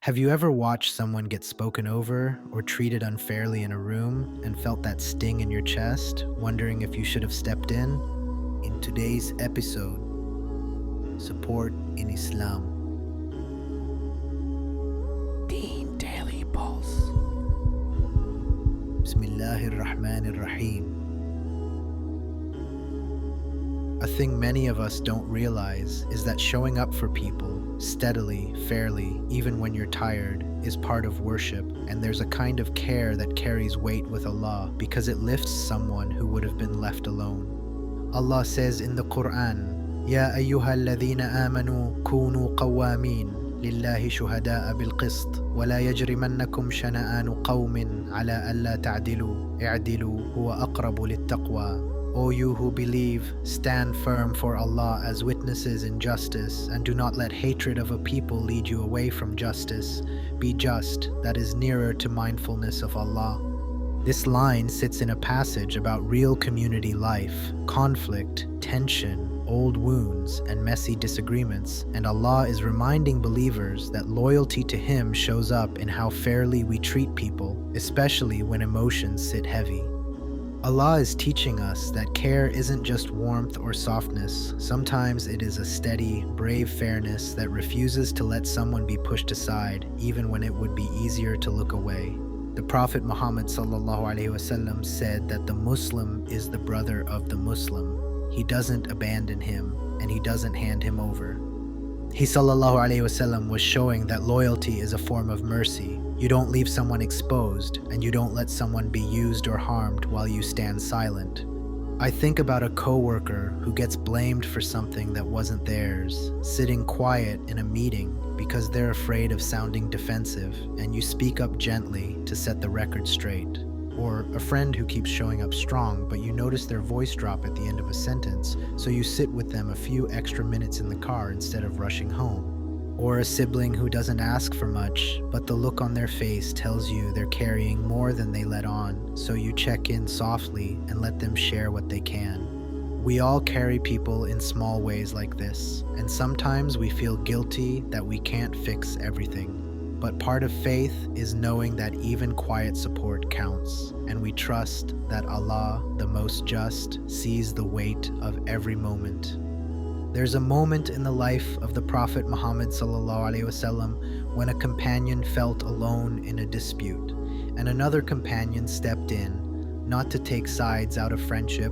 Have you ever watched someone get spoken over or treated unfairly in a room and felt that sting in your chest, wondering if you should have stepped in? In today's episode, support in Islam. Deen Daily Pulse. Bismillahir Rahmanir Rahim. A thing many of us don't realize is that showing up for people steadily, fairly, even when you're tired, is part of worship, and there's a kind of care that carries weight with Allah because it lifts someone who would have been left alone. Allah says in the Qur'an, Ya ayyuhal ladhina amanu kunu qawamin lillahi shuhada'a bil qist wa la yajrimannakum shana'anu qawmin ala alla ta'dilu i'dilu huwa aqrabu lit taqwa. O you who believe, stand firm for Allah as witnesses in justice, and do not let hatred of a people lead you away from justice. Be just, that is nearer to mindfulness of Allah. This line sits in a passage about real community life, conflict, tension, old wounds, and messy disagreements, and Allah is reminding believers that loyalty to Him shows up in how fairly we treat people, especially when emotions sit heavy. Allah is teaching us that care isn't just warmth or softness. Sometimes it is a steady, brave fairness that refuses to let someone be pushed aside, even when it would be easier to look away. The Prophet Muhammad ﷺ said that the Muslim is the brother of the Muslim. He doesn't abandon him, and he doesn't hand him over. He ﷺ was showing that loyalty is a form of mercy. You don't leave someone exposed, and you don't let someone be used or harmed while you stand silent. I think about a coworker who gets blamed for something that wasn't theirs, sitting quiet in a meeting because they're afraid of sounding defensive, and you speak up gently to set the record straight. Or a friend who keeps showing up strong, but you notice their voice drop at the end of a sentence, so you sit with them a few extra minutes in the car instead of rushing home. Or a sibling who doesn't ask for much, but the look on their face tells you they're carrying more than they let on, so you check in softly and let them share what they can. We all carry people in small ways like this, and sometimes we feel guilty that we can't fix everything. But part of faith is knowing that even quiet support counts, and we trust that Allah, the Most Just, sees the weight of every moment. There's a moment in the life of the Prophet Muhammad ﷺ when a companion felt alone in a dispute, and another companion stepped in, not to take sides out of friendship,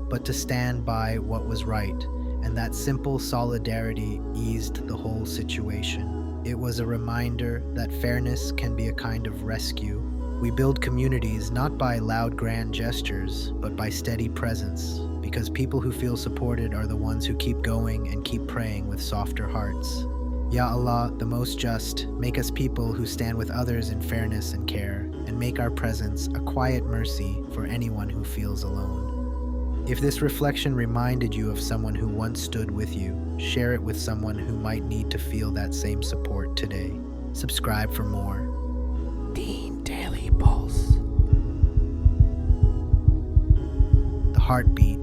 but to stand by what was right, and that simple solidarity eased the whole situation. It was a reminder that fairness can be a kind of rescue. We build communities not by loud grand gestures, but by steady presence, because people who feel supported are the ones who keep going and keep praying with softer hearts. Ya Allah, the Most Just, make us people who stand with others in fairness and care, and make our presence a quiet mercy for anyone who feels alone. If this reflection reminded you of someone who once stood with you, share it with someone who might need to feel that same support today. Subscribe for more. Deen Daily Pulse. The heartbeat